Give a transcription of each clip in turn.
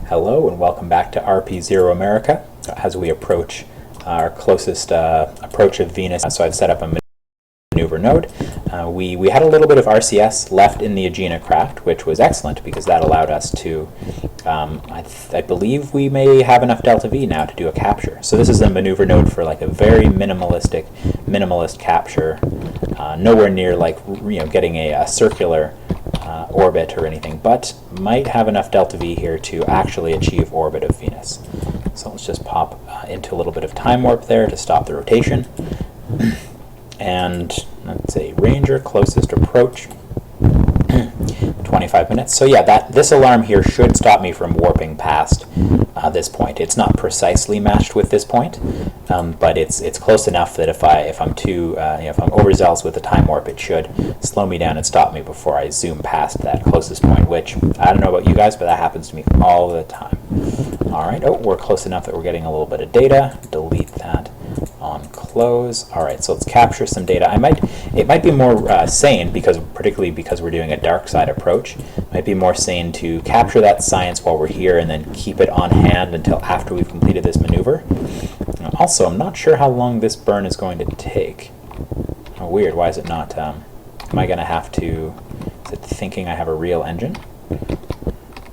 Hello and welcome back to RP-0 America as we approach our closest approach of Venus. So I've set up a maneuver node. We had a little bit of RCS left in the Aegina craft, which was excellent because that allowed us to, I believe we may have enough delta V now to do a capture. So this is a maneuver node for like a very minimalist capture, nowhere near like getting a circular orbit or anything, but might have enough delta V here to actually achieve orbit of Venus. So let's just pop into a little bit of time warp there to stop the rotation. And let's say Ranger, closest approach, 25 minutes. So yeah, this alarm here should stop me from warping past this point. It's not precisely matched with this point, but it's close enough that if I'm overzealous with the time warp, it should slow me down and stop me before I zoom past that closest point, which I don't know about you guys, but that happens to me all the time. All right, we're close enough that we're getting a little bit of data. Delete that on close. All right, so let's capture some data. It might be more sane, particularly because we're doing a dark side approach, it might be more sane to capture that science while we're here and then keep it on hand until after we've completed this maneuver. Also, I'm not sure how long this burn is going to take. Oh, weird, why is it not, am I going to have to, is it thinking I have a real engine?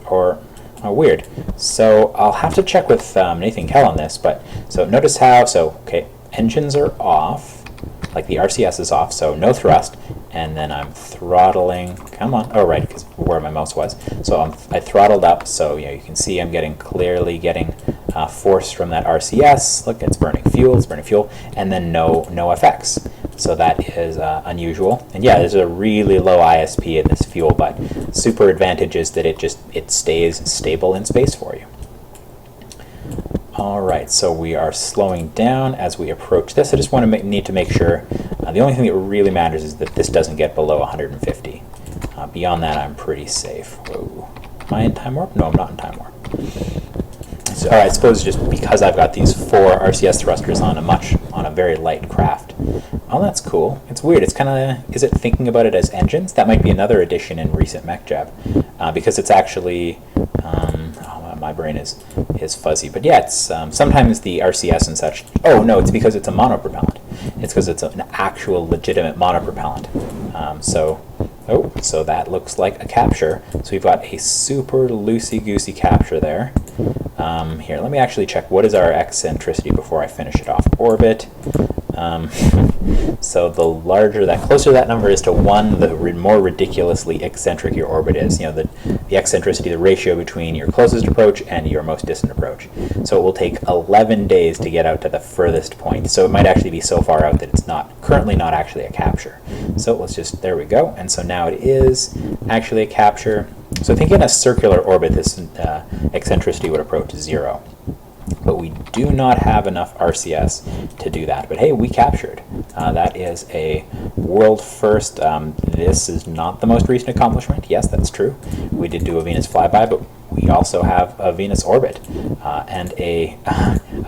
Or, oh, weird. So I'll have to check with Nathan Kell on this, but so notice how, okay, engines are off, like the RCS is off, so no thrust, and then I'm throttling, come on, oh right, because where my mouse was. So I throttled up, so you can see I'm clearly getting force from that RCS. Look, it's burning fuel, and then no FX. So that is unusual. And yeah, there's a really low ISP in this fuel, but super advantage is that it stays stable in space for you. All right, so we are slowing down as we approach this. I just need to make sure, the only thing that really matters is that this doesn't get below 150. Beyond that, I'm pretty safe. Whoa. Am I in time warp? No, I'm not in time warp. So, all right, I suppose just because I've got these 4 RCS thrusters on a very light craft. Oh, that's cool. It's weird. It's kind of, is it thinking about it as engines? That might be another addition in recent MechJab, because it's actually, my brain is fuzzy. But yeah, it's sometimes the RCS and such. Oh no, it's because it's a monopropellant. It's because it's an actual legitimate monopropellant. So that looks like a capture. So we've got a super loosey-goosey capture there. Here, let me actually check what is our eccentricity before I finish it off. Orbit. So the closer that number is to 1, the more ridiculously eccentric your orbit is. The eccentricity, the ratio between your closest approach and your most distant approach. So it will take 11 days to get out to the furthest point. So it might actually be so far out that it's currently not actually a capture. So let's just, there we go. And so now it is actually a capture. So I think in a circular orbit, this eccentricity would approach 0. But we do not have enough RCS to do that. But hey, we captured. That is a world first. This is not the most recent accomplishment. Yes, that's true. We did do a Venus flyby, but we also have a Venus orbit. And a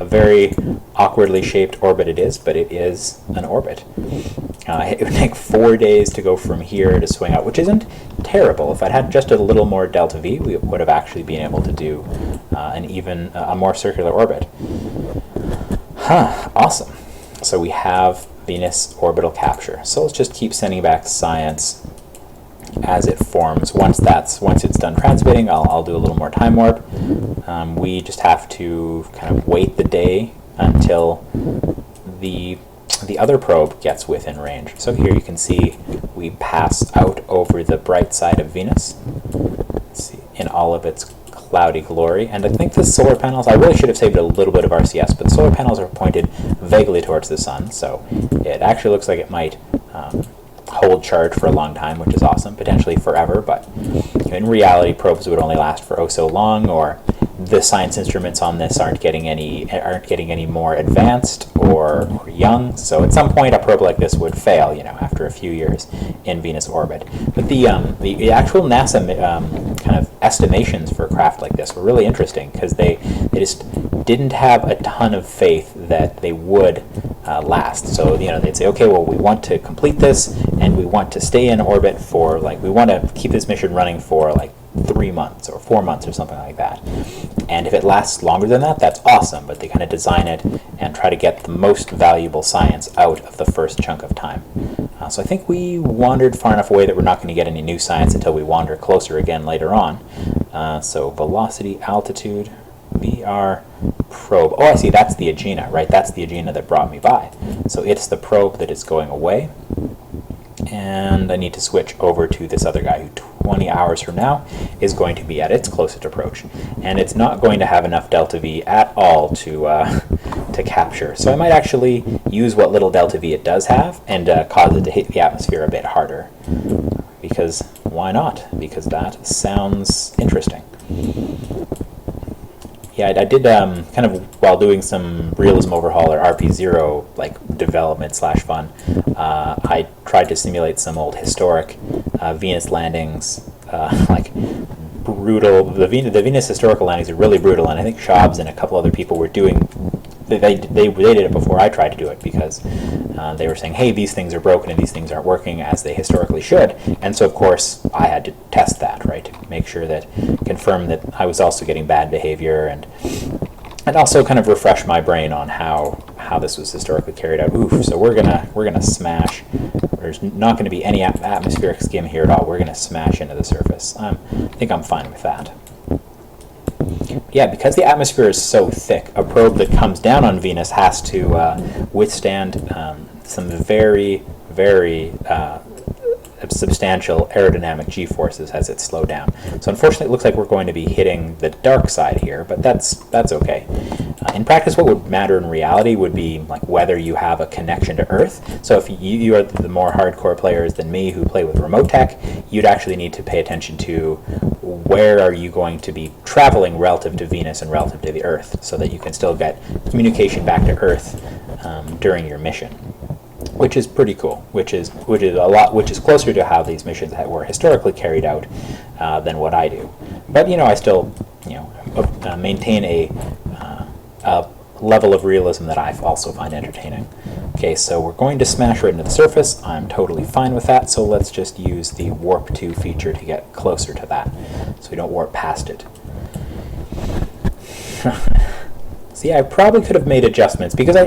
very awkwardly shaped orbit it is, but it is an orbit. It would take 4 days to go from here to swing out, which isn't terrible. If I'd had just a little more delta V, we would have actually been able to do a more circular orbit. Awesome. So we have Venus orbital capture. So let's just keep sending back science as it forms. Once it's done transmitting, I'll do a little more time warp. We just have to kind of wait the day until the other probe gets within range. So here you can see we pass out over the bright side of Venus. Let's see, in all of its cloudy glory. And I think the solar panels, I really should have saved a little bit of RCS, but the solar panels are pointed vaguely towards the sun, so it actually looks like it might hold charge for a long time, which is awesome, potentially forever, but in reality probes would only last for so long, or the science instruments on this aren't getting any more advanced or young, so at some point a probe like this would fail, after a few years in Venus orbit. But the actual NASA kind of estimations for a craft like this were really interesting, because they just didn't have a ton of faith that they would last. So they'd say, okay, well, we want to complete this and we want to stay in orbit for we want to keep this mission running for 3 months or 4 months or something like that. And if it lasts longer than that, that's awesome, but they kind of design it and try to get the most valuable science out of the first chunk of time. So I think we wandered far enough away that we're not going to get any new science until we wander closer again later on. So velocity, altitude, VR, probe. Oh, I see, that's the Aegina, right? That's the Aegina that brought me by. So it's the probe that is going away. And I need to switch over to this other guy who 20 hours from now is going to be at its closest approach. And it's not going to have enough delta V at all to capture. So I might actually use what little delta V it does have and cause it to hit the atmosphere a bit harder. Because why not? Because that sounds interesting. Yeah, I did kind of, while doing some realism overhaul or RP-0 like development / fun, I tried to simulate some old historic Venus landings, like brutal. The Venus historical landings are really brutal, and I think Shabs and a couple other people were doing. They did it before I tried to do it because they were saying, hey, these things are broken and these things aren't working as they historically should. And so, of course, I had to test that, right, to make sure that, confirm that I was also getting bad behavior and also kind of refresh my brain on how this was historically carried out. Oof, so we're gonna smash. There's not going to be any atmospheric skim here at all. We're going to smash into the surface. I think I'm fine with that. Yeah, because the atmosphere is so thick, a probe that comes down on Venus has to withstand some very, very substantial aerodynamic g-forces as it slows down. So unfortunately it looks like we're going to be hitting the dark side here, but that's okay. In practice, what would matter in reality would be like whether you have a connection to Earth. So if you are the more hardcore players than me who play with remote tech, you'd actually need to pay attention to where are you going to be traveling relative to Venus and relative to the Earth, so that you can still get communication back to Earth during your mission, which is pretty cool. Which is closer to how these missions were historically carried out than what I do. But I still maintain a level of realism that I also find entertaining. Okay, so we're going to smash right into the surface. I'm totally fine with that, so let's just use the warp 2 feature to get closer to that, so we don't warp past it. See, I probably could have made adjustments because I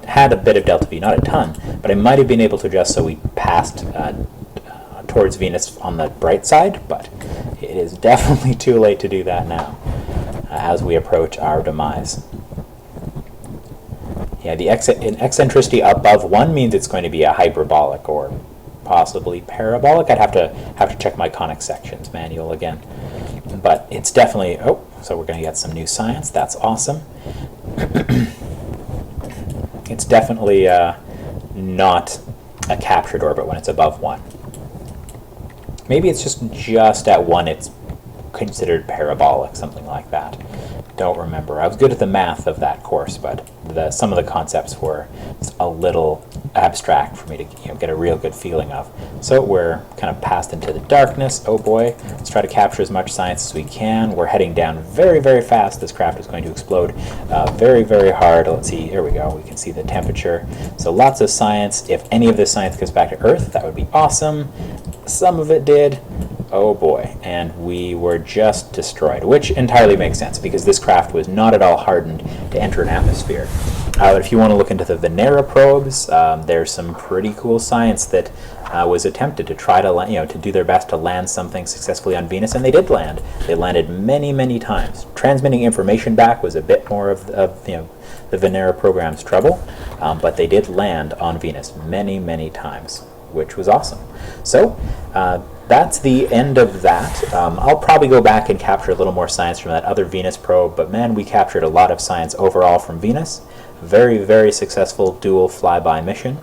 had a bit of delta V, not a ton, but I might have been able to adjust so we passed towards Venus on the bright side, but it is definitely too late to do that now as we approach our demise. Yeah, the eccentricity above 1 means it's going to be a hyperbolic or possibly parabolic. I'd have to check my conic sections manual again. But it's definitely, so we're going to get some new science. That's awesome. It's definitely not a captured orbit when it's above 1. Maybe it's just at 1 it's considered parabolic, something like that. Don't remember. I was good at the math of that course, but some of the concepts were a little abstract for me to get a real good feeling of. So we're kind of passed into the darkness. Oh boy, let's try to capture as much science as we can. We're heading down very, very fast. This craft is going to explode very, very hard. Let's see, here we go. We can see the temperature. So lots of science. If any of this science gets back to Earth, that would be awesome. Some of it did. Oh boy, and we were just destroyed, which entirely makes sense because this craft was not at all hardened to enter an atmosphere. But if you want to look into the Venera probes, there's some pretty cool science that was attempted to try to to do their best to land something successfully on Venus, and they did land. They landed many, many times. Transmitting information back was a bit more of the Venera program's trouble, but they did land on Venus many, many times, which was awesome. So that's the end of that. I'll probably go back and capture a little more science from that other Venus probe, but man, we captured a lot of science overall from Venus. Very, very successful dual flyby mission.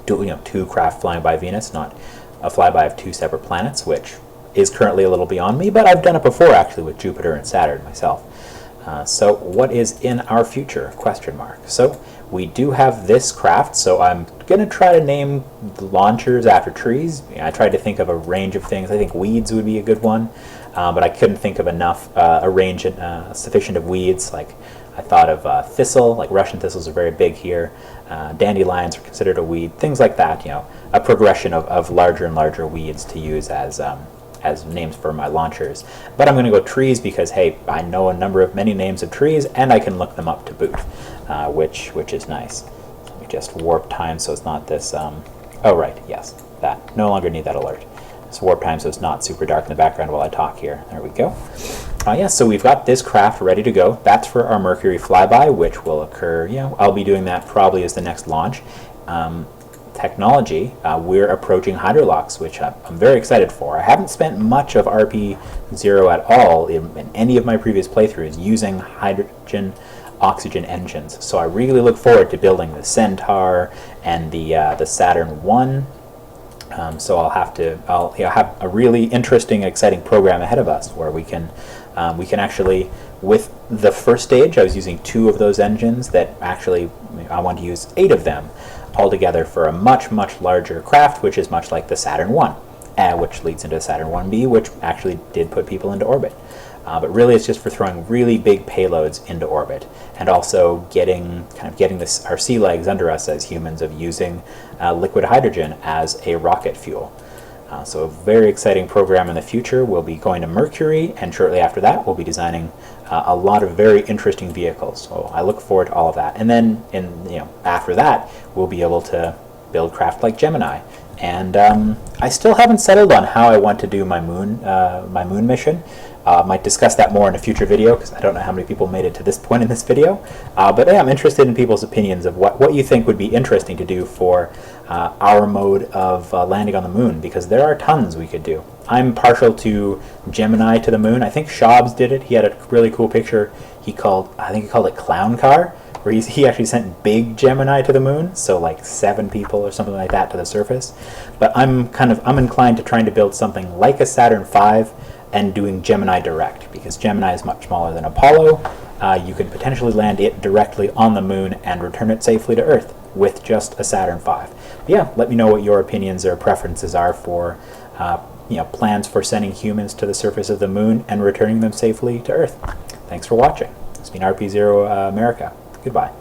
Two craft flying by Venus, not a flyby of 2 separate planets, which is currently a little beyond me, but I've done it before actually with Jupiter and Saturn myself. So what is in our future? ? So we do have this craft, so I'm going to try to name the launchers after trees. I tried to think of a range of things. I think weeds would be a good one, but I couldn't think of enough, a range sufficient of weeds. Like I thought of thistle, like Russian thistles are very big here. Dandelions are considered a weed, things like that, a progression of larger and larger weeds to use as as names for my launchers. But I'm going to go trees because, hey, I know many names of trees, and I can look them up to boot, which is nice. Let me just warp time so it's not this. Oh, right, yes, that. No longer need that alert. So warp time so it's not super dark in the background while I talk here. There we go. Yeah, so we've got this craft ready to go. That's for our Mercury flyby, which will occur, I'll be doing that probably as the next launch. Technology, we're approaching hydrolox, which I'm very excited for. I haven't spent much of RP-0 at all in any of my previous playthroughs using hydrogen oxygen engines. So I really look forward to building the Centaur and the Saturn 1. So I'll have a really interesting, exciting program ahead of us where we can actually, with the first stage, I was using 2 of those engines that actually I want to use 8 of them all together for a much, much larger craft, which is much like the Saturn 1, which leads into Saturn 1B, which actually did put people into orbit. But really it's just for throwing really big payloads into orbit, and also getting our sea legs under us as humans of using liquid hydrogen as a rocket fuel. So a very exciting program in the future. We'll be going to Mercury, and shortly after that we'll be designing a lot of very interesting vehicles. So I look forward to all of that. And then after that we'll be able to build craft like Gemini. And I still haven't settled on how I want to do my moon mission. Might discuss that more in a future video because I don't know how many people made it to this point in this video. But yeah, I'm interested in people's opinions of what you think would be interesting to do for our mode of landing on the moon, because there are tons we could do. I'm partial to Gemini to the moon. I think Shabs did it. He had a really cool picture. I think he called it Clown Car, where he actually sent big Gemini to the moon, so like 7 people or something like that to the surface. But I'm inclined to trying to build something like a Saturn V and doing Gemini direct, because Gemini is much smaller than Apollo. You can potentially land it directly on the moon and return it safely to Earth with just a Saturn V. But yeah, let me know what your opinions or preferences are for plans for sending humans to the surface of the moon and returning them safely to Earth. Thanks for watching. It's been RP-0 America. Goodbye.